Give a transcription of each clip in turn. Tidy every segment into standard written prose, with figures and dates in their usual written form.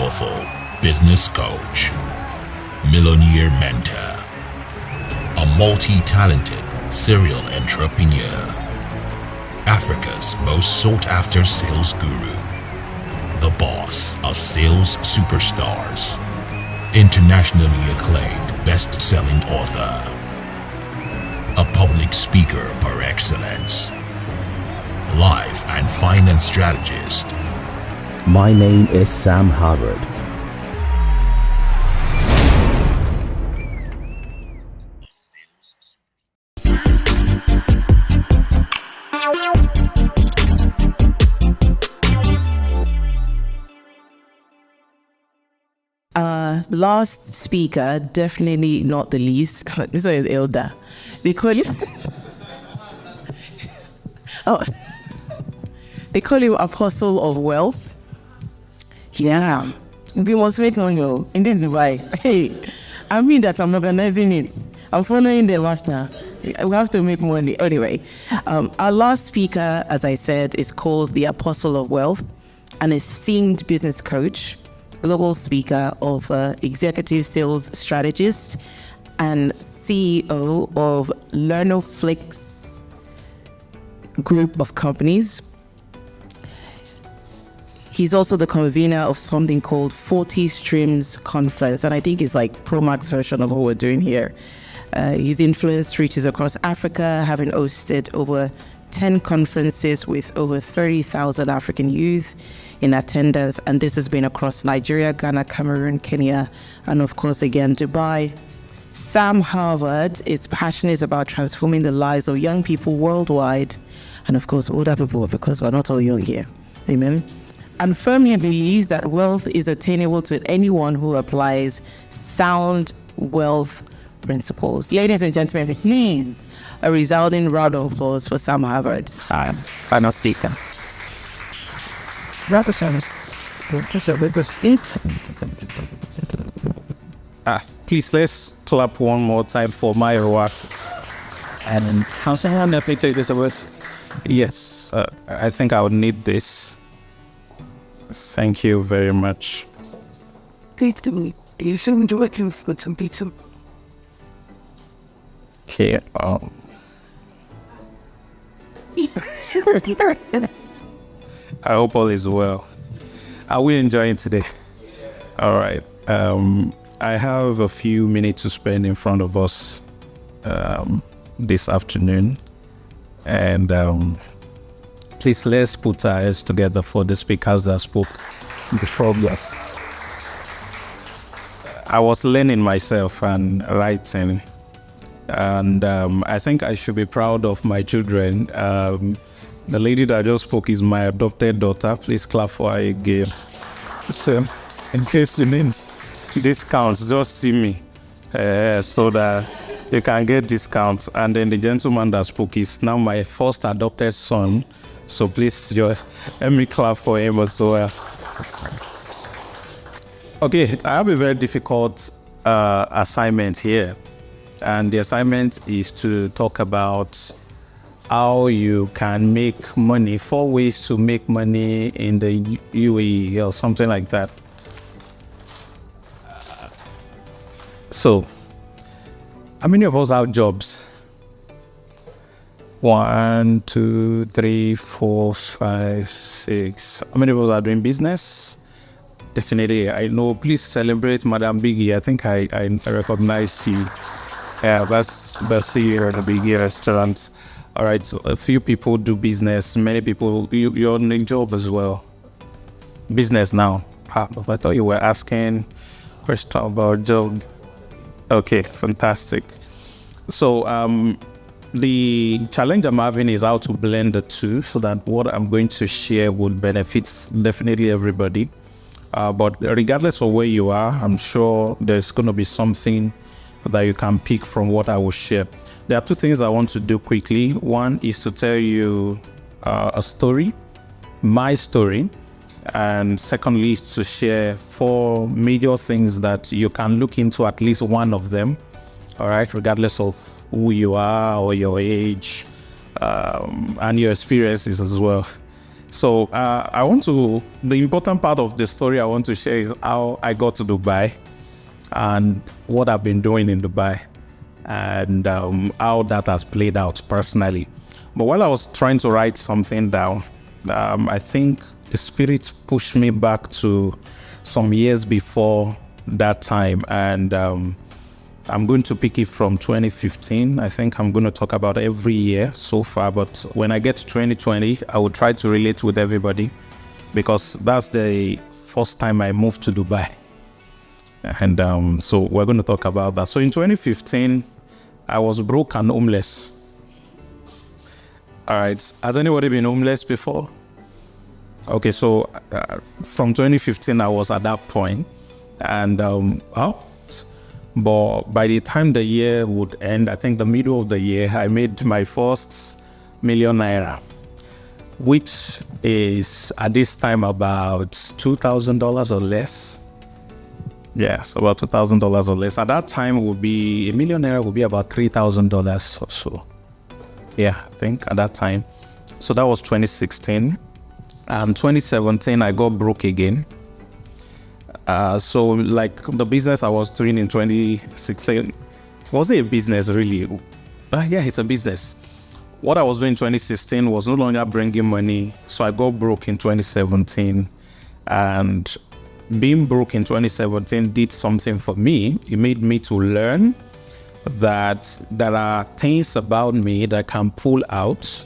powerful business coach, millionaire mentor, a multi-talented serial entrepreneur, Africa's most sought-after sales guru, the boss of sales superstars, internationally acclaimed best-selling author, a public speaker par excellence, life and finance strategist. My name is Sam Harvard. Last speaker, definitely not the least. This one is elder. They call him. They call him Apostle of Wealth. Yeah, we must make money in this Dubai. Hey, I mean that I'm organizing it. I'm following them after. We have to make money. Anyway, our last speaker, as I said, is called the Apostle of Wealth, an esteemed business coach, global speaker, author, executive sales strategist, and CEO of LearnoFlix group of companies. He's also the convener of something called 40 Streams Conference, and I think it's like Pro Max version of what we're doing here. His influence reaches across Africa, having hosted over 10 conferences with over 30,000 African youth in attendance, and this has been across Nigeria, Ghana, Cameroon, Kenya, and of course again Dubai. Sam Harvard is passionate about transforming the lives of young people worldwide, and of course older people, because we're not all young here. Amen. And firmly believes that wealth is attainable to anyone who applies sound wealth principles. Ladies and gentlemen, please, a resounding round of applause for Sam Harvard. Final speaker. Please, let's clap one more time for my work. And how someone let me take this away? Yes, I think I would need this. Thank you very much. Okay. I hope all is well. Are we enjoying today? All right. I have a few minutes to spend in front of us this afternoon. And please, let's put our heads together for the speakers that spoke before us. I was learning myself and writing. And I think I should be proud of my children. The lady that just spoke is my adopted daughter. Please clap for her again. So, in case you need discounts, just see me so that you can get discounts. And then the gentleman that spoke is now my first adopted son. So please, let me clap for him as well. Okay, I have a very difficult assignment here. And the assignment is to talk about how you can make money, 4 ways to make money in the UAE or something like that. So, how many of us have jobs? 1, 2, 3, 4, 5, 6. How many of us are doing business? Definitely, I know. Please celebrate Madam Biggie. I think I recognize you. Yeah, that's here at the Biggie restaurant. All right, so a few people do business. Many people, you're on a job as well. Business now. I thought you were asking question about job. Okay, fantastic. So the challenge I'm having is how to blend the two so that what I'm going to share would benefit definitely everybody. But regardless of where you are, I'm sure there's going to be something that you can pick from what I will share. There are 2 things I want to do quickly. One is to tell you a story, my story, and secondly is to share 4 major things that you can look into, at least one of them, all right, regardless of who you are or your age, and your experiences as well. So the important part of the story I want to share is how I got to Dubai and what I've been doing in Dubai and how that has played out personally. But while I was trying to write something down, I think the spirit pushed me back to some years before that time. And I'm going to pick it from 2015. I think I'm going to talk about every year so far. But when I get to 2020, I will try to relate with everybody because that's the first time I moved to Dubai. And so we're going to talk about that. So in 2015, I was broke and homeless. All right. Has anybody been homeless before? Okay. So from 2015, I was at that point. And but by the time the year would end, I think the middle of the year, I made my first million naira, which is at this time about $2,000 or less. Yes, about $2,000 or less. At that time, would be a million naira would be about $3,000 or so. Yeah, I think at that time. So that was 2016. And 2017, I got broke again. So like the business I was doing in 2016, was it a business really? Yeah, it's a business. What I was doing in 2016 was no longer bringing money. So I got broke in 2017. And being broke in 2017 did something for me. It made me to learn that there are things about me that can pull out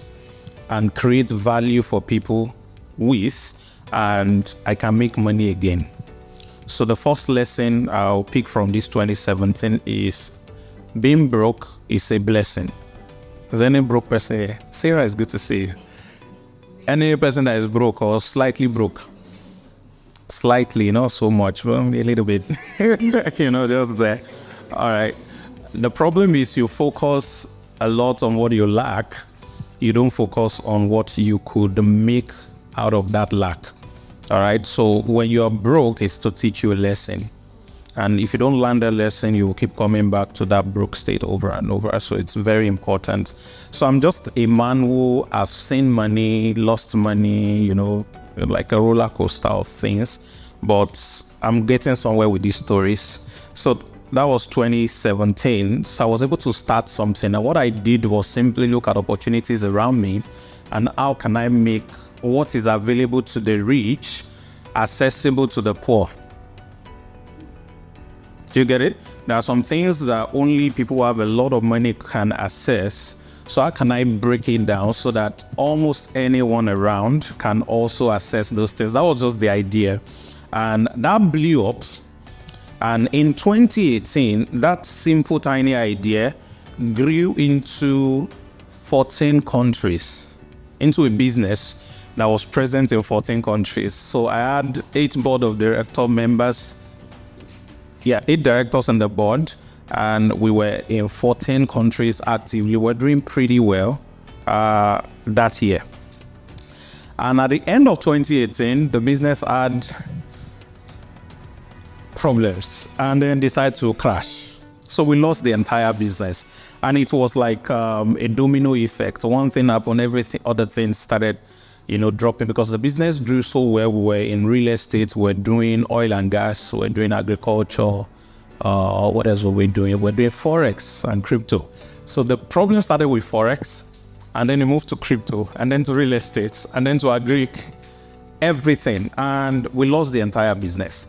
and create value for people with, and I can make money again. So the first lesson I'll pick from this 2017 is being broke is a blessing. Is any broke person here? Sarah, it's good to see you. Any person that is broke or slightly broke? Slightly, not so much, but a little bit, just there. All right. The problem is you focus a lot on what you lack. You don't focus on what you could make out of that lack. All right. So when you are broke, it's to teach you a lesson. And if you don't learn that lesson, you will keep coming back to that broke state over and over. So it's very important. So I'm just a man who has seen money, lost money, like a roller coaster of things. But I'm getting somewhere with these stories. So that was 2017. So I was able to start something. And what I did was simply look at opportunities around me and how can I make what is available to the rich accessible to the poor. Do you get it? There are some things that only people who have a lot of money can access. So how can I break it down so that almost anyone around can also access those things? That was just the idea. And that blew up. And in 2018, that simple, tiny idea grew into 14 countries, into a business that was present in 14 countries. So I had 8 board of director members. 8 directors on the board, and we were in 14 countries actively. We're doing pretty well that year. And at the end of 2018, the business had problems and then decided to crash. So we lost the entire business. And it was like a domino effect. One thing happened, everything, other things started dropping because the business grew so well. We were in real estate, we're doing oil and gas, we're doing agriculture. What else were we doing? We're doing Forex and crypto. So the problem started with Forex, and then we moved to crypto, and then to real estate, and then to agri, everything. And we lost the entire business.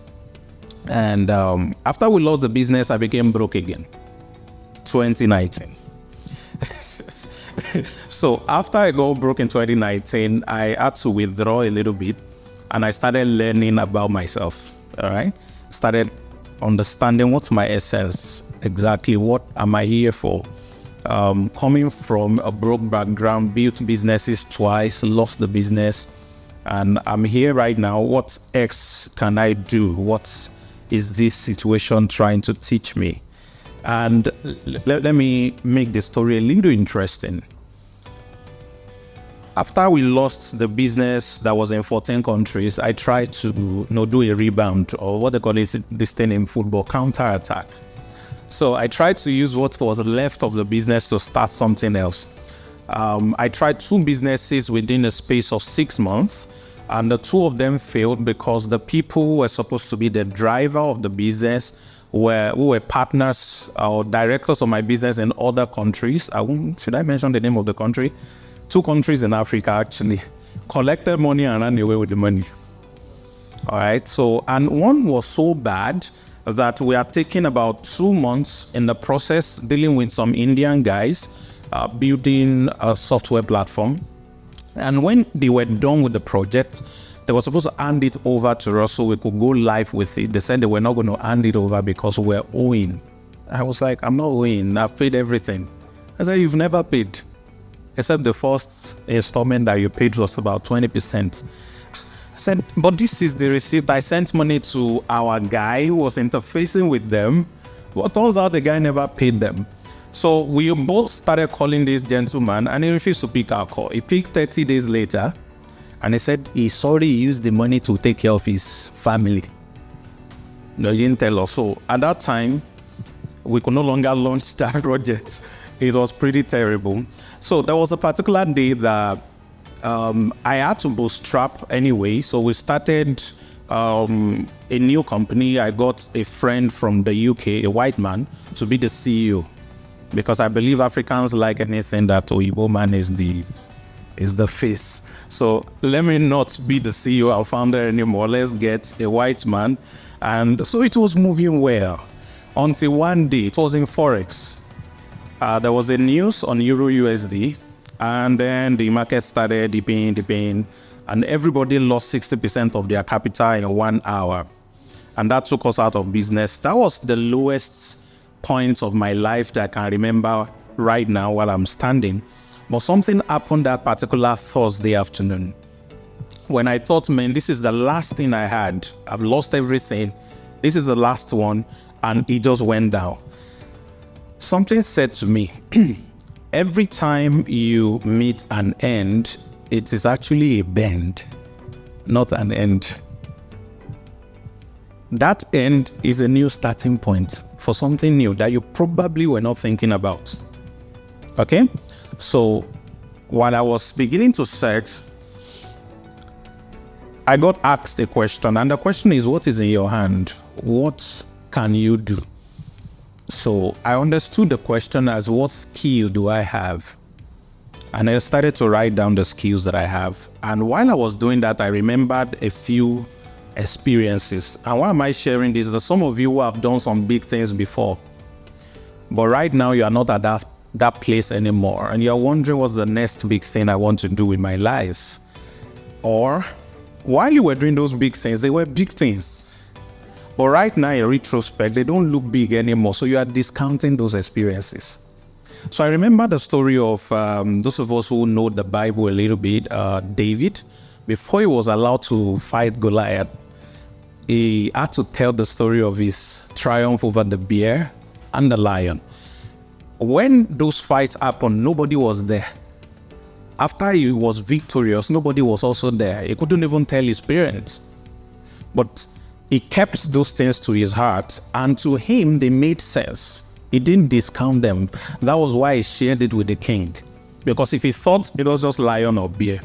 And after we lost the business, I became broke again, 2019. So after I got broke in 2019, I had to withdraw a little bit and I started learning about myself. All right. Started understanding what's my essence, exactly what am I here for. Coming from a broke background, built businesses twice, lost the business, and I'm here right now. What X can I do? What is this situation trying to teach me? And let me make the story a little interesting. After we lost the business that was in 14 countries, I tried to do a rebound, or what they call this thing in football, counter-attack. So I tried to use what was left of the business to start something else. I tried 2 businesses within a space of 6 months, and the 2 of them failed because the people who were supposed to be the driver of the business who were partners or directors of my business in other countries. Should I mention the name of the country? 2 countries in Africa actually collected money and ran away with the money. All right, so, and one was so bad that we are taking about 2 months in the process dealing with some Indian guys building a software platform. And when they were done with the project, they were supposed to hand it over to us so we could go live with it. They said they were not going to hand it over because we were owing. I was like, I'm not owing, I've paid everything. I said, you've never paid. Except the first installment that you paid was about 20%. I said, but this is the receipt. I sent money to our guy who was interfacing with them. But turns out the guy never paid them. So we both started calling this gentleman and he refused to pick our call. He picked 30 days later and he said he's sorry he used the money to take care of his family. No, he didn't tell us. So at that time, we could no longer launch that project. It was pretty terrible. So there was a particular day that I had to bootstrap anyway. So we started a new company. I got a friend from the UK, a white man, to be the CEO. Because I believe Africans like anything that Oyibo man is the face. So let me not be the CEO or founder anymore. Let's get a white man. And so it was moving well until one day, it was in Forex. There was a news on Euro USD, and then the market started dipping, and everybody lost 60% of their capital in 1 hour. And that took us out of business. That was the lowest point of my life that I can remember right now while I'm standing. But something happened that particular Thursday afternoon when I thought, man, this is the last thing I had. I've lost everything. This is the last one. And it just went down. Something said to me, every time you meet an end, it is actually a bend, not an end. That end is a new starting point for something new that you probably were not thinking about. Okay? So while I was beginning to search, I got asked a question, and the question is, what is in your hand? What can you do? So I understood the question as, what skill do I have? And I started to write down the skills that I have. And while I was doing that, I remembered a few experiences. And why am I sharing this? That some of you who have done some big things before, but right now you are not at that place anymore. And you're wondering, what's the next big thing I want to do with my life? Or while you were doing those big things, they were big things. But right now, in retrospect, they don't look big anymore. So you are discounting those experiences. So I remember the story of those of us who know the Bible a little bit. David, before he was allowed to fight Goliath, he had to tell the story of his triumph over the bear and the lion. When those fights happened, nobody was there. After he was victorious, nobody was also there. He couldn't even tell his parents. But he kept those things to his heart, and to him, they made sense. He didn't discount them. That was why he shared it with the king. Because if he thought it was just lion or bear,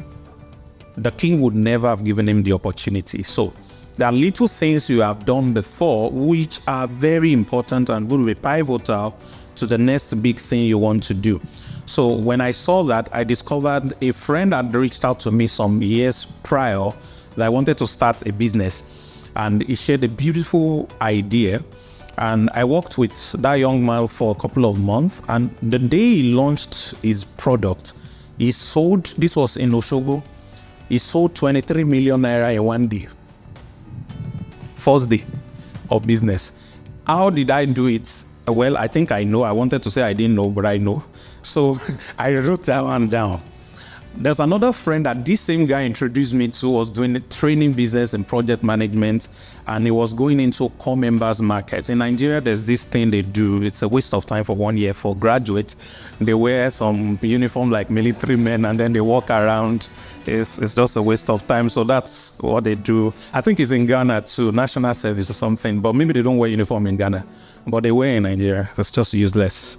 the king would never have given him the opportunity. So there are little things you have done before which are very important and will be pivotal to the next big thing you want to do. So when I saw that, I discovered a friend had reached out to me some years prior that I wanted to start a business. And he shared a beautiful idea. And I worked with that young man for a couple of months. And the day he launched his product, he sold, this was in Oshogo, he sold 23 million naira in one day. First day of business. How did I do it? Well, I think I know. I wanted to say I didn't know, but I know. So I wrote that one down. There's another friend that this same guy introduced me to, was doing a training business and project management, and he was going into core members markets. In Nigeria, there's this thing they do. It's a waste of time for 1 year for graduates. They wear some uniform like military men, and then they walk around. It's just a waste of time. So that's what they do. I think it's in Ghana too, national service or something, but maybe they don't wear uniform in Ghana, but they wear in Nigeria. It's just useless.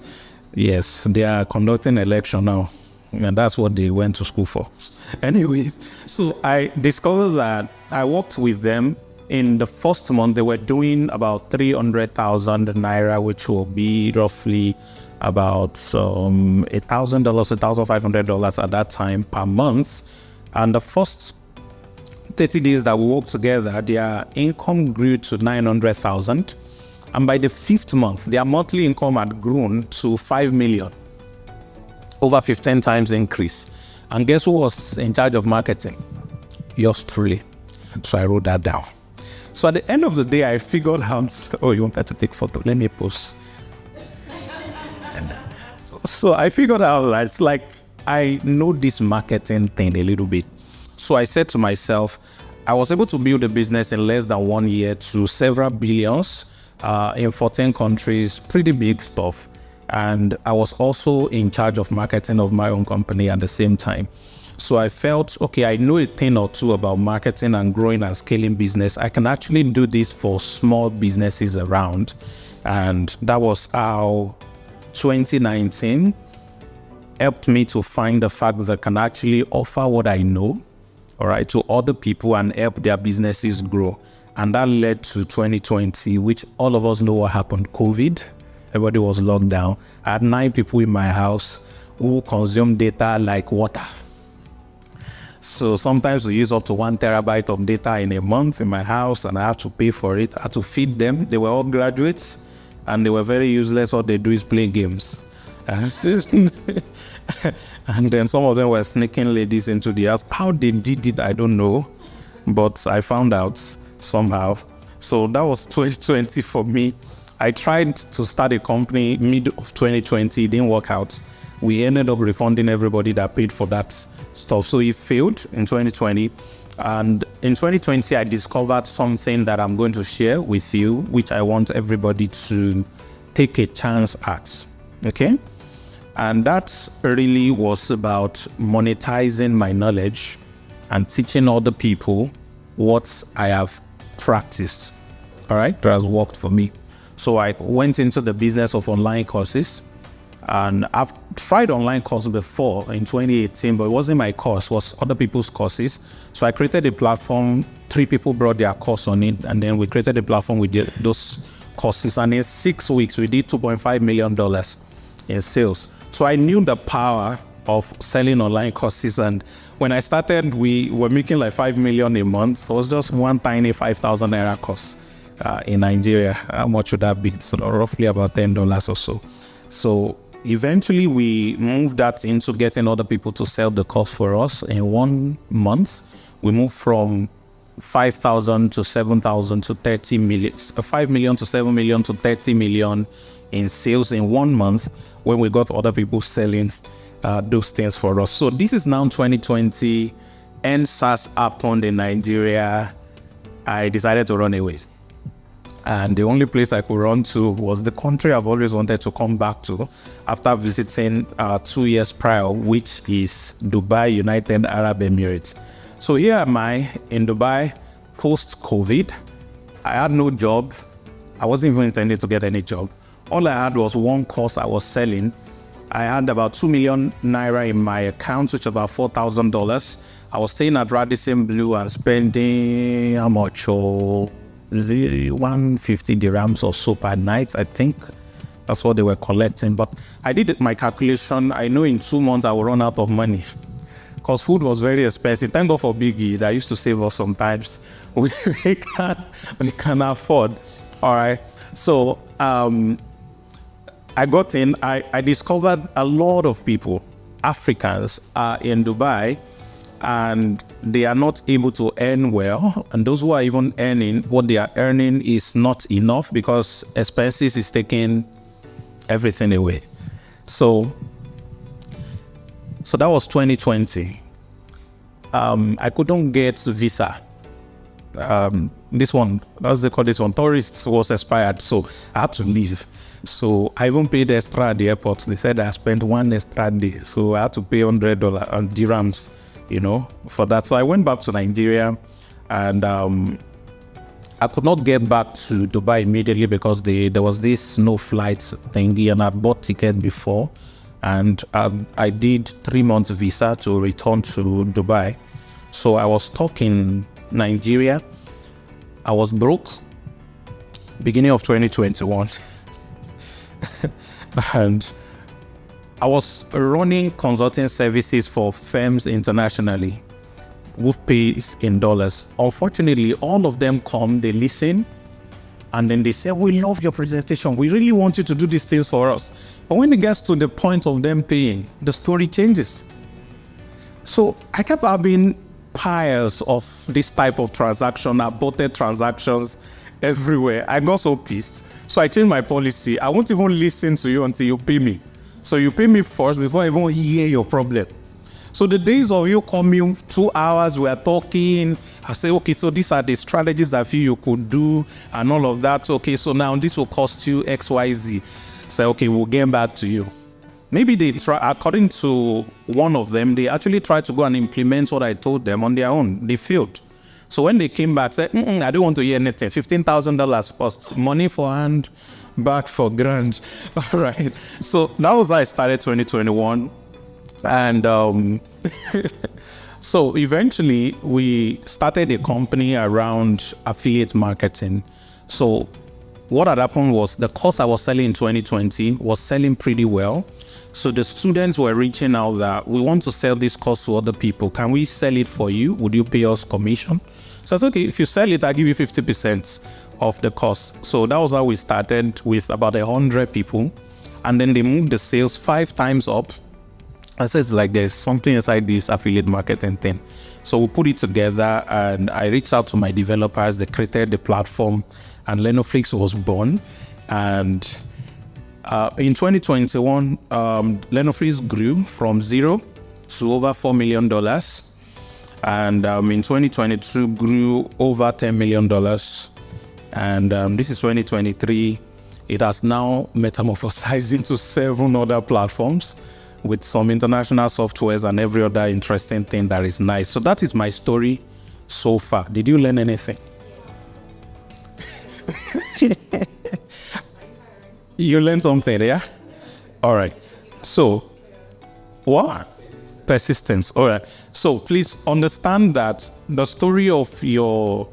Yes, they are conducting election now. And that's what they went to school for. Anyways, so I discovered that I worked with them. In the first month, they were doing about 300,000 naira, which will be roughly about $1,000, $1,500 at that time per month. And the first 30 days that we worked together, their income grew to 900,000. And by the 5th month, their monthly income had grown to 5 million. Over 15 times increase. And guess who was in charge of marketing? Yours truly. So I wrote that down. So at the end of the day, I figured out, oh, you wanted to take photo? Let me post. So I figured out that it's like, I know this marketing thing a little bit. So I said to myself, I was able to build a business in less than 1 year to several billions in 14 countries, pretty big stuff. And I was also in charge of marketing of my own company at the same time. So I felt, okay, I know a thing or two about marketing and growing and scaling business. I can actually do this for small businesses around. And that was how 2019 helped me to find the fact that I can actually offer what I know, all right, to other people and help their businesses grow. And that led to 2020, which all of us know what happened, COVID. Everybody was locked down. I had 9 people in my house who consume data like water. So sometimes we use up to 1 terabyte of data in a month in my house, and I have to pay for it. I had to feed them. They were all graduates, and they were very useless. All they do is play games. And then some of them were sneaking ladies into the house. How they did it, I don't know, but I found out somehow. So that was 2020 for me. I tried to start a company mid of 2020, it didn't work out. We ended up refunding everybody that paid for that stuff. So it failed in 2020. And in 2020, I discovered something that I'm going to share with you, which I want everybody to take a chance at, okay? And that really was about monetizing my knowledge and teaching other people what I have practiced, all right? That has worked for me. So I went into the business of online courses, and I've tried online courses before in 2018, but it wasn't my course, it was other people's courses. So I created a platform, 3 people brought their course on it, and then we created a platform with those courses. And in 6 weeks, we did $2.5 million in sales. So I knew the power of selling online courses. And when I started, we were making like 5 million a month. So it was just one tiny 5,000 naira course. In Nigeria, how much would that be? So roughly about $10 or so. So eventually we moved that into getting other people to sell the course for us. In 1 month, we moved from 5,000 to 7,000 to 30 million, 5 million to 7 million to 30 million in sales in 1 month when we got other people selling those things for us. So this is now 2020, and SARS happened in Nigeria. I decided to run away. And the only place I could run to was the country I've always wanted to come back to after visiting 2 years prior, which is Dubai, United Arab Emirates. So here am I in Dubai post-COVID. I had no job. I wasn't even intending to get any job. All I had was one course I was selling. I had about 2 million naira in my account, which is about $4,000. I was staying at Radisson Blue and spending how much? 150 dirhams or so per night, I think. That's what they were collecting. But I did my calculation. I know in 2 months I will run out of money because food was very expensive. Thank God for Biggie that used to save us sometimes. We can afford. All right. So I got in. I discovered a lot of people, Africans, are in Dubai, and they are not able to earn well. And those who are even earning, what they are earning is not enough because expenses is taking everything away. So that was 2020. I couldn't get visa. This one, as they call this one, tourists was expired. So I had to leave. So I even paid extra at the airport. They said I spent 1 extra day. So I had to pay $100 on dirhams, for that. So I went back to Nigeria, and I could not get back to Dubai immediately because there was this no flights thingy, and I bought ticket before. and I did 3 months visa to return to Dubai. So I was stuck in Nigeria. I was broke beginning of 2021. And I was running consulting services for firms internationally who pays in dollars. Unfortunately, all of them come, they listen, and then they say, we love your presentation. We really want you to do these things for us. But when it gets to the point of them paying, the story changes. So I kept having piles of this type of transaction, aborted transactions everywhere. I got so pissed. So I changed my policy. I won't even listen to you until you pay me. So you pay me first before I even hear your problem. So the days of you coming 2 hours, we are talking, I say, okay, so these are the strategies I feel you could do and all of that. Okay, so now this will cost you X, Y, Z. Say, okay, we'll get back to you. Maybe they try, according to one of them, they actually tried to go and implement what I told them on their own. They failed. So when they came back, said, I don't want to hear anything. $15,000 costs, money for hand, back for grant. All right. So that was how I started 2021. And so eventually we started a company around affiliate marketing. So what had happened was the course I was selling in 2020 was selling pretty well. So the students were reaching out that we want to sell this course to other people. Can we sell it for you? Would you pay us commission? So I said, okay, if you sell it, I'll give you 50% of the cost. So that was how we started with about 100 people. And then they moved the sales 5 times up. I said, it's like there's something inside this affiliate marketing thing. So we put it together and I reached out to my developers. They created the platform and Lenoflix was born. And in 2021, Lenoflix grew from 0 to over $4 million. And in 2022, grew over $10 million. And this is 2023. It has now metamorphosized into 7 other platforms with some international softwares and every other interesting thing that is nice. So that is my story so far. Did you learn anything? You learned something, yeah? All right. So, what? Persistence. All right. So please understand that the story of your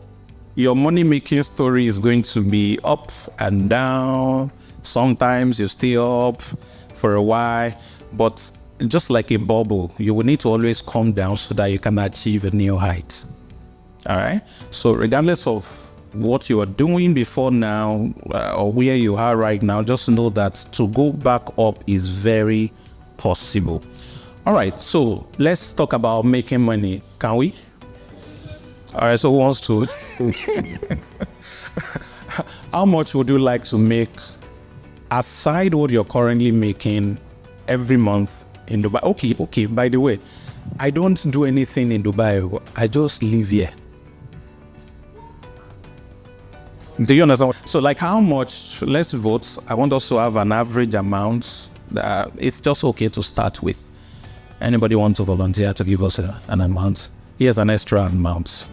money-making story is going to be up and down. Sometimes you stay up for a while. But just like a bubble, you will need to always come down so that you can achieve a new height. All right. So regardless of what you are doing before now or where you are right now, just know that to go back up is very possible. All right. So let's talk about making money. Can we? All right. So who wants to? How much would you like to make aside what you're currently making every month in Dubai? Okay. By the way, I don't do anything in Dubai. I just live here. Do you understand? So like how much, let's vote. I want us to have an average amount. It's just okay to start with. Anybody want to volunteer to give us an amount? Here's an extra amount.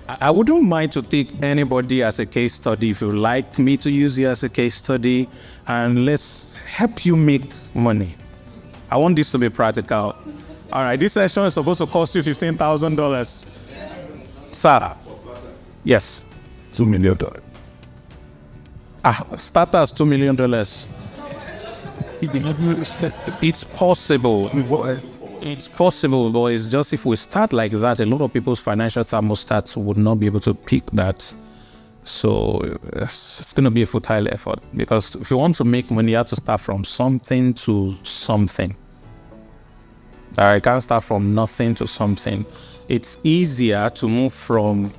I wouldn't mind to take anybody as a case study if you like me to use you as a case study, and let's help you make money. I want this to be practical. All right, this session is supposed to cost you $15,000. Sir? Yes. $2 million. Starters $2 million. It's possible. It's possible, but it's just if we start like that, a lot of people's financial thermostats would not be able to pick that. So it's going to be a futile effort, because if you want to make money, you have to start from something to something. All right, you can't start from nothing to something. It's easier to move from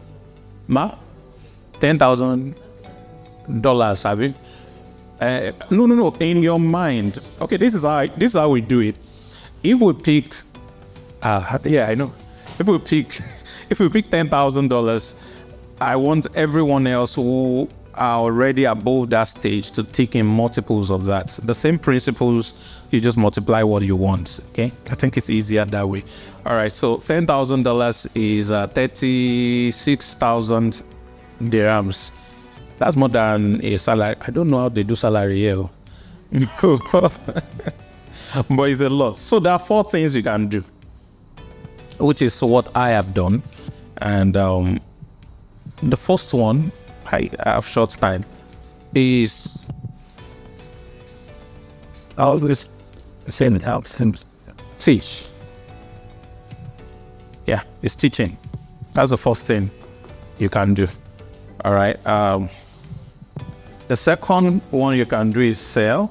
$10,000, have you? No. In your mind, okay, this is how we do it. If we pick, yeah, I know. If we pick $10,000, I want everyone else who are already above that stage to take in multiples of that. The same principles, you just multiply what you want. Okay, I think it's easier that way. All right, so $10,000 is 36,000 dirhams. That's more than a salary. I don't know how they do salary here. But it's a lot. So there are 4 things you can do, which is what I have done. And the first one, I have short time, is always send help teach. Yeah, it's teaching. That's the first thing you can do. All right. The second one you can do is sell.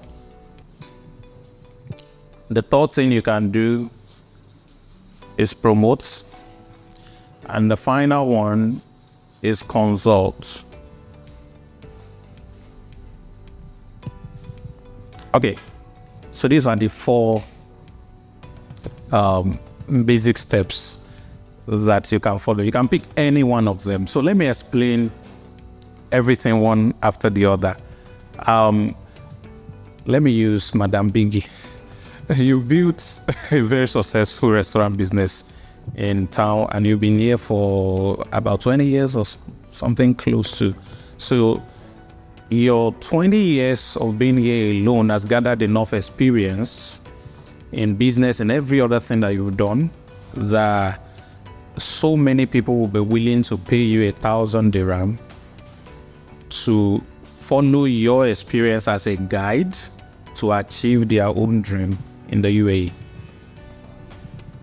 The third thing you can do is promote. And the final one is consult. Okay, so these are the 4 basic steps that you can follow. You can pick any one of them. So let me explain everything one after the other. Let me use Madam Biggie. You built a very successful restaurant business in town, and you've been here for about 20 years or something close to. So your 20 years of being here alone has gathered enough experience in business and every other thing that you've done that so many people will be willing to pay you 1,000 dirham to follow your experience as a guide to achieve their own dream in the UAE.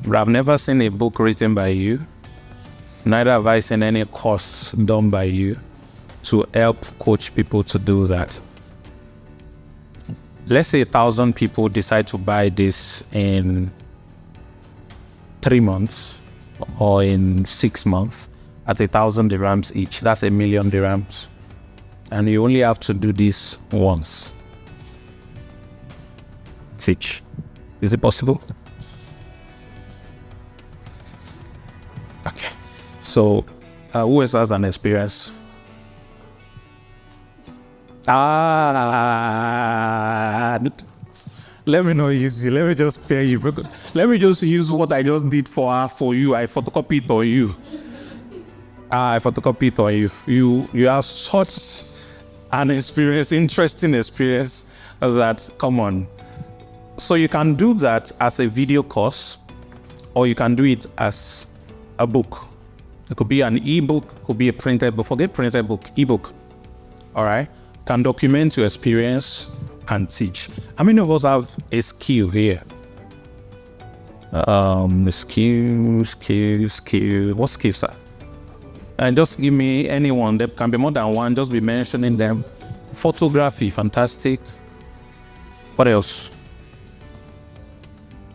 But I've never seen a book written by you, neither have I seen any course done by you to help coach people to do that. Let's say 1,000 people decide to buy this in 3 months or in 6 months at 1,000 dirhams each. That's 1,000,000 dirhams. And you only have to do this once. Teach. Is it possible? Okay. So, who else has an experience? Let me not use you. Let me just tell you. Let me just use what I just did for her, for you. I photocopied it on you. I photocopied it on you. You have such an experience, interesting experience that, come on. So you can do that as a video course, or you can do it as a book. It could be an ebook, could be a printed book. Forget printed book, ebook. All right? Can document your experience and teach. How many of us have a skill here? Skill. What skills are? And just give me anyone. There can be more than one. Just be mentioning them. Photography, fantastic. What else?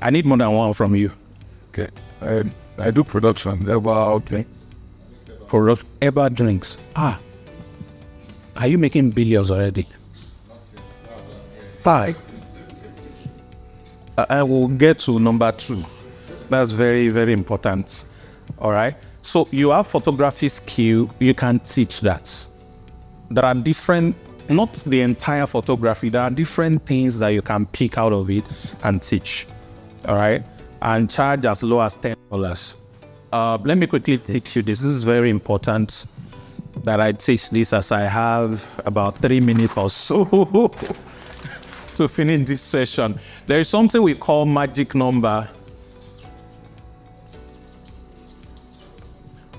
I need more than one from you. Okay. I do production. About Eba drinks. Are you making billions already? Bye. I will get to number 2. That's very, very important. All right. So you have photography skill. You can teach that. There are different, not the entire photography. There are different things that you can pick out of it and teach. All right. And charge as low as $10. Let me quickly teach you this. This is very important that I teach this, as I have about 3 minutes or so to finish this session. There is something we call magic number.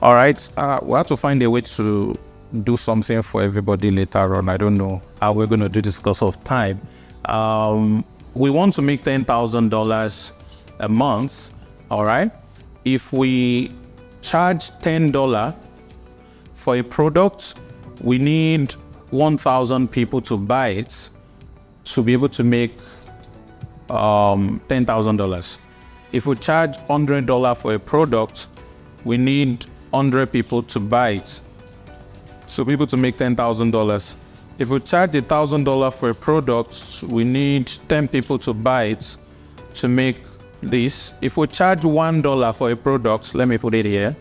All right, we have to find a way to do something for everybody later on. I don't know how we're going to do this because of time. We want to make $10,000 a month. All right, if we charge $10 for a product, we need 1,000 people to buy it to be able to make $10,000. If we charge $100 for a product, we need 100 people to buy it to be able to make $10,000. If we charge $1,000 for a product, we need 10 people to buy it to make this. If we charge $1 for a product, let me put it here.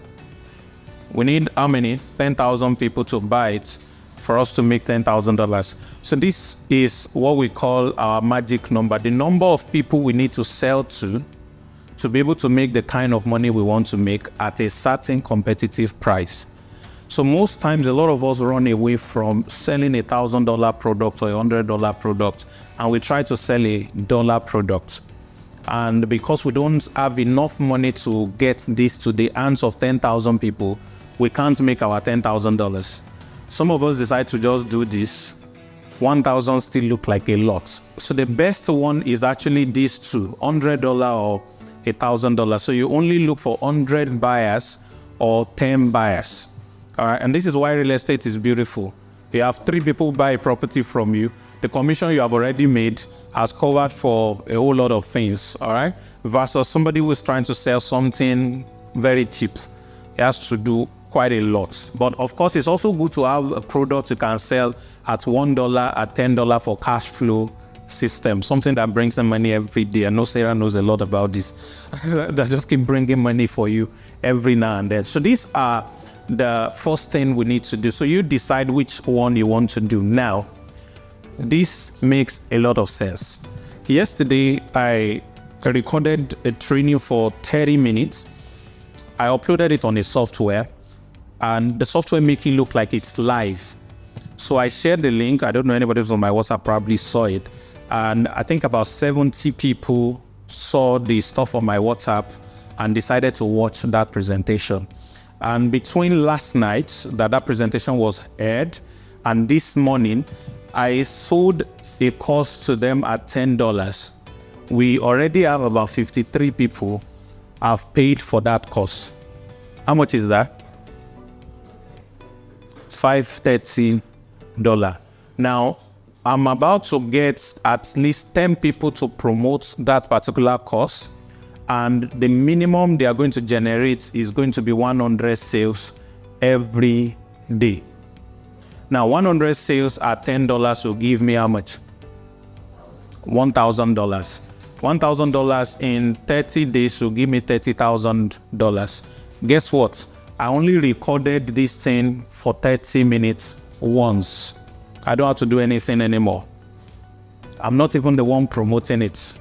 We need how many? 10,000 people to buy it for us to make $10,000. So this is what we call our magic number. The number of people we need to sell to be able to make the kind of money we want to make at a certain competitive price. So most times, a lot of us run away from selling $1,000 product or $100 product, and we try to sell a dollar product. And because we don't have enough money to get this to the hands of 10,000 people, we can't make our $10,000. Some of us decide to just do this. 1,000 still look like a lot. So the best one is actually these two, $100 or $1,000. So you only look for 100 buyers or 10 buyers. All right, and this is why real estate is beautiful. You have 3 people buy a property from you. The commission you have already made has covered for a whole lot of things, all right? Versus somebody who is trying to sell something very cheap. He has to do quite a lot. But of course, it's also good to have a product you can sell at $1, at $10 for cash flow system, something that brings them money every day. I know Sarah knows a lot about this. That just keep bringing money for you every now and then. So these are the first thing we need to do. So you decide which one you want to do. Now, this makes a lot of sense. Yesterday, I recorded a training for 30 minutes. I uploaded it on a software, and the software make it look like it's live. So I shared the link. I don't know, anybody who's on my WhatsApp probably saw it. And I think about 70 people saw the stuff on my WhatsApp and decided to watch that presentation. And between last night that presentation was aired and this morning, I sold a course to them at $10. We already have about 53 people have paid for that course. How much is that? $530. Now, I'm about to get at least 10 people to promote that particular course, and the minimum they are going to generate is going to be 100 sales every day. Now, 100 sales at $10 will give me how much? $1,000. $1,000 in 30 days will give me $30,000. Guess what? I only recorded this thing for 30 minutes once. I don't have to do anything anymore. I'm not even the one promoting it.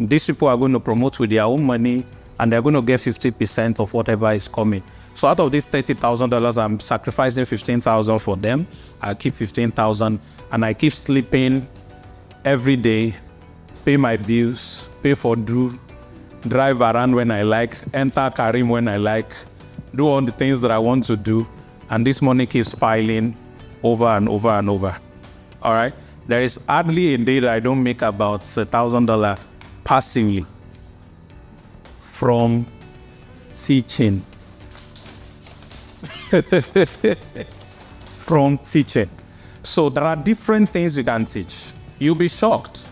These people are going to promote with their own money, and they're going to get 50% of whatever is coming. So out of this $30,000, I'm sacrificing $15,000 for them. I keep $15,000, and I keep sleeping every day, pay my bills, pay for Drew, drive around when I like, enter Karim when I like, do all the things that I want to do, and this money keeps piling over and over and over. All right? There is hardly a day that I don't make about $1,000 passively from teaching. From teaching. So there are different things you can teach. You'll be shocked.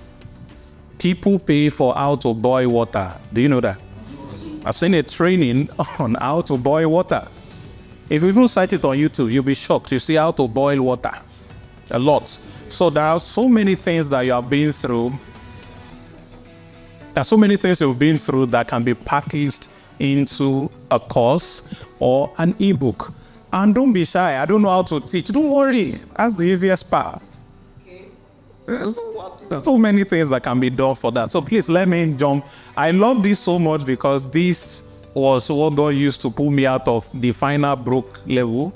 People pay for how to boil water. Do you know that? I've seen a training on how to boil water. If you even search it on YouTube, you'll be shocked. You see how to boil water. A lot. So there are so many things that you have been through. There are so many things you've been through that can be packaged into a course or an ebook. And don't be shy. I don't know how to teach. Don't worry. That's the easiest part. Okay. There's so many things that can be done for that. So please let me jump. I love this so much because this was what God used to pull me out of the final broke level.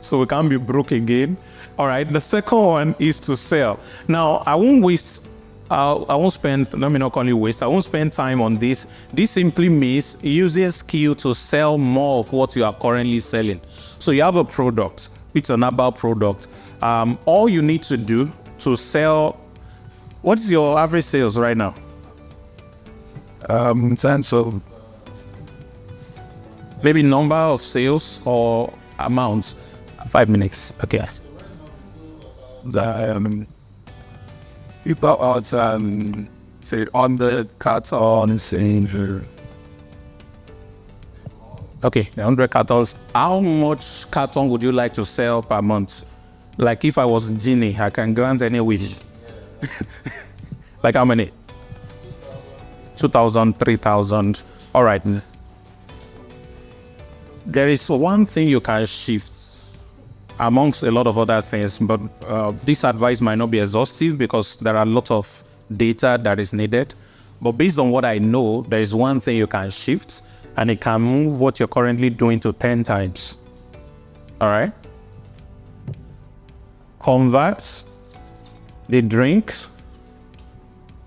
So we can't be broke again. All right. The second one is to sell. Now, I won't waste. I won't spend, let me not call it waste, I won't spend time on this. This simply means using skill to sell more of what you are currently selling. So you have a product, it's an herbal product. All you need to do to sell, what is your average sales right now? In terms of maybe number of sales or amounts? 5 minutes, okay. people out say on the cartons and okay, 100 cartons. How much carton would you like to sell per month? Like if I was genie, I can grant any wish. Like how many? 2,000, 3,000. All right. There is one thing you can shift amongst a lot of other things, but this advice might not be exhaustive because there are a lot of data that is needed. But based on what I know, there is one thing you can shift, and it can move what you're currently doing to 10 times. all right, convert the drink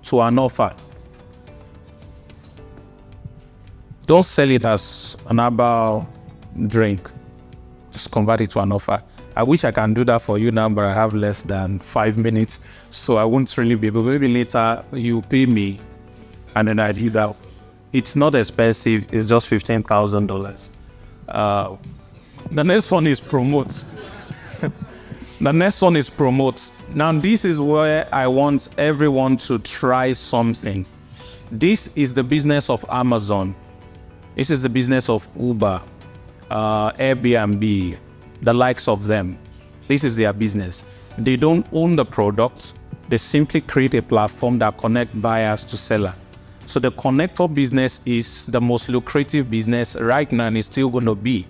to an offer. Don't sell it as an herbal drink. Just convert it to an offer. I wish I can do that for you now, but I have less than 5 minutes, so I won't really be able. Maybe later you pay me, and then I do that. It's not expensive. It's just $15,000. The next one is promote. The next one is promote. Now, this is where I want everyone to try something. This is the business of Amazon. This is the business of Uber, Airbnb, the likes of them. This is their business. They don't own the product. They simply create a platform that connects buyers to seller. So the connector business is the most lucrative business right now, and it's still going to be.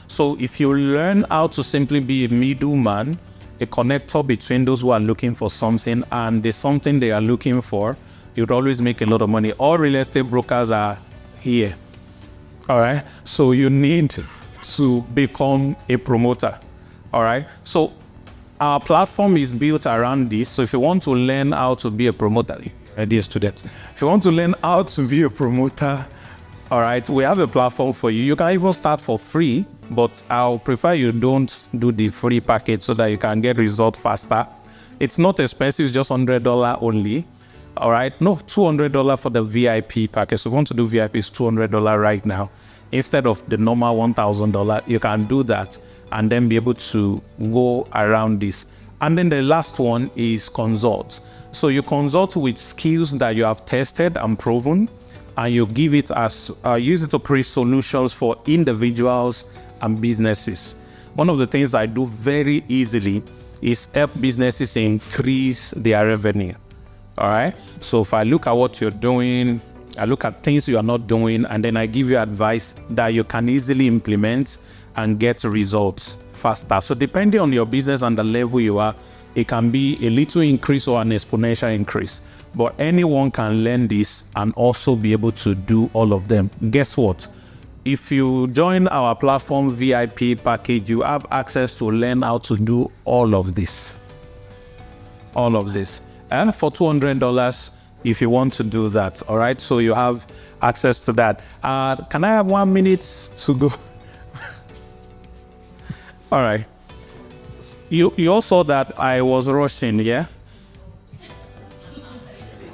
So if you learn how to simply be a middleman, a connector between those who are looking for something and the something they are looking for, you'd always make a lot of money. All real estate brokers are here. All right. So you need to become a promoter. All right. So our platform is built around this. So if you want to learn how to be a promoter, dear students, if you want to learn how to be a promoter, all right, we have a platform for you. You can even start for free, but I'll prefer you don't do the free package so that you can get results faster. It's not expensive, it's just $100 only. All right, no, $200 for the VIP package. So if you want to do VIP, it's $200 right now. Instead of the normal $1,000, you can do that and then be able to go around this. And then the last one is consult. So you consult with skills that you have tested and proven, and you give it as, use it to create solutions for individuals and businesses. One of the things I do very easily is help businesses increase their revenue. All right. So if I look at what you're doing, I look at things you are not doing, and then I give you advice that you can easily implement and get results faster. So depending on your business and the level you are, it can be a little increase or an exponential increase. But anyone can learn this and also be able to do all of them. Guess what? If you join our platform VIP package, you have access to learn how to do all of this. All of this. And for $200, if you want to do that, all right? So you have access to that. Can I have 1 minute to go? All right. You all saw that I was rushing, yeah?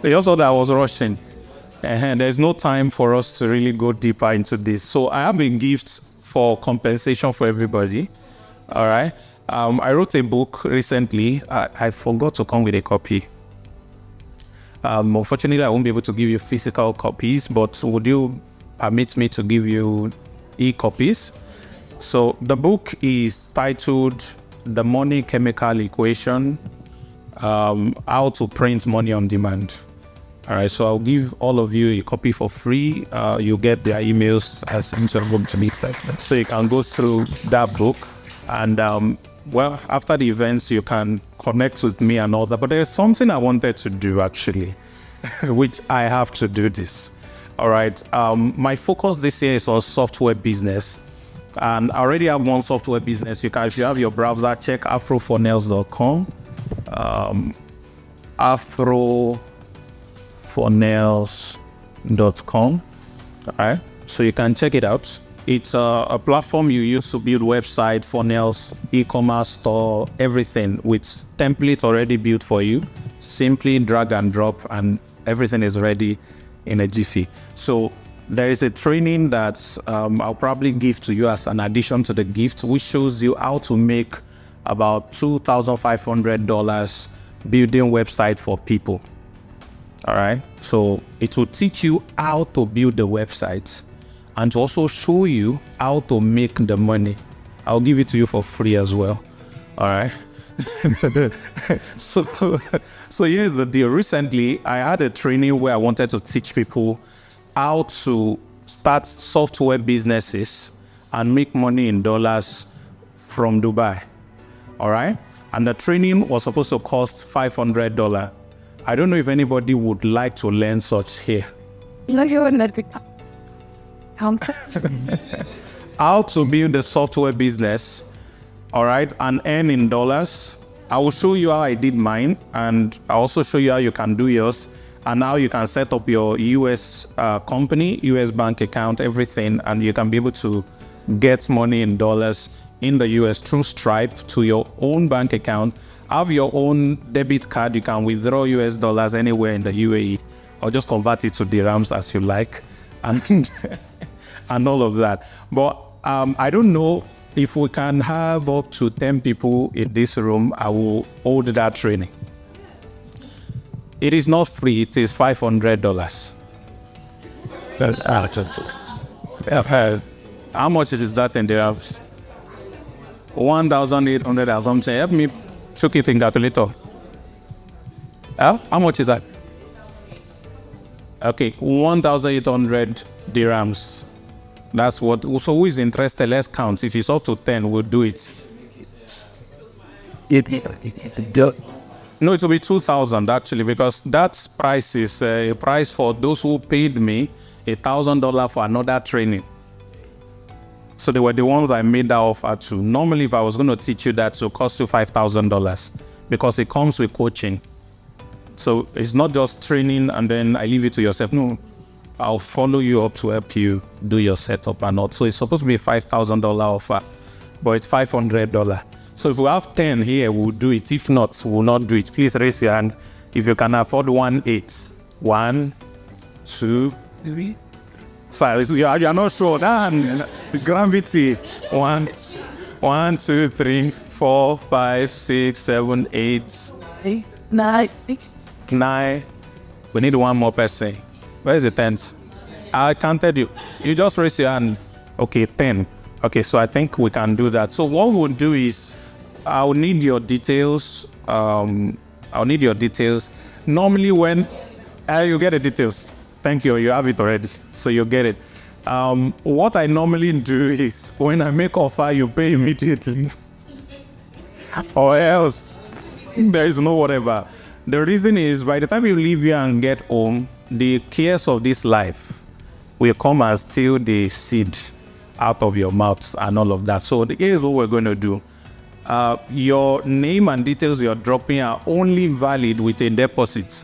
You all saw that I was rushing. And there's no time for us to really go deeper into this. So I have a gift for compensation for everybody, all right? I wrote a book recently. I forgot to come with a copy. Unfortunately, I won't be able to give you physical copies, but would you permit me to give you e-copies? So the book is titled The Money Chemical Equation, How to Print Money on Demand. All right, so I'll give all of you a copy for free. You'll get their emails as into a book to me. So you can go through that book, and well, after the events, you can connect with me and all that. But there's something I wanted to do actually, which I have to do this. All right, my focus this year is on software business. And I already have one software business. You can, if you have your browser, check afrofunnels.com. Afrofunnels.com. All right, so you can check it out. It's a platform you use to build website, funnels, e-commerce store, everything with templates already built for you. Simply drag and drop, and everything is ready in a jiffy. So there is a training that I'll probably give to you as an addition to the gift, which shows you how to make about $2,500 building website for people. All right. So it will teach you how to build the websites and to also show you how to make the money. I'll give it to you for free as well. All right. So here's the deal. Recently, I had a training where I wanted to teach people how to start software businesses and make money in dollars from Dubai. All right. And the training was supposed to cost $500. I don't know if anybody would like to learn such here. How to build a software business all right, and earn in dollars. I will show you how I did mine, and I'll also show you how you can do yours, and how you can set up your US company, US bank account, everything, and you can be able to get money in dollars in the US through Stripe to your own bank account. Have your own debit card. You can withdraw US dollars anywhere in the UAE, or just convert it to dirhams as you like, and and all of that. But I don't know if we can have up to 10 people in this room. I will hold that training. It is not free. It is $500. How much is that in dirhams? 1,800 or something. Help me check it in calculator. How much is that? Okay, 1,800 dirhams. That's what. So who is interested? Let's count. If it's up to 10, we'll do it. No, it will be 2,000 actually, because that price is a price for those who paid me $1,000 for another training. So they were the ones I made that offer to. Normally, if I was going to teach you that, it will cost you $5,000 because it comes with coaching. So it's not just training and then I leave it to yourself. No, I'll follow you up to help you do your setup and all. So it's supposed to be a $5,000 offer, but it's $500. So if we have 10 here, we'll do it. If not, we'll not do it. Please raise your hand if you can afford 1-8. 1, 2, 3. Sorry, you're not sure. Damn, gravity. 1, 2, 3, 4, 5, 6, 7, 8, 9. We need one more person. Where is the 10th? I counted you. You just raise your hand. Okay, 10. Okay, so I think we can do that. So what we'll do is, I'll need your details. Normally when you get the details. Thank you. You have it already, so you get it. What I normally do is, when I make offer, you pay immediately, or else there is no whatever. The reason is, by the time you leave here and get home, the cares of this life will come and steal the seed out of your mouths and all of that. So here's what we're going to do. Your name and details you're dropping are only valid with a deposit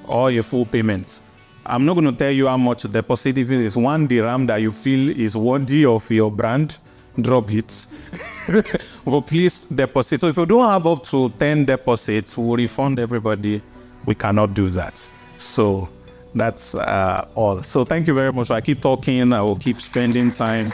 or a full payment. I'm not going to tell you how much to deposit. If it is 1 dirham that you feel is worthy of your brand, drop it. But please deposit. So if you don't have up to 10 deposits, we'll refund everybody. We cannot do that. So that's all. So thank you very much. I keep talking. I will keep spending time.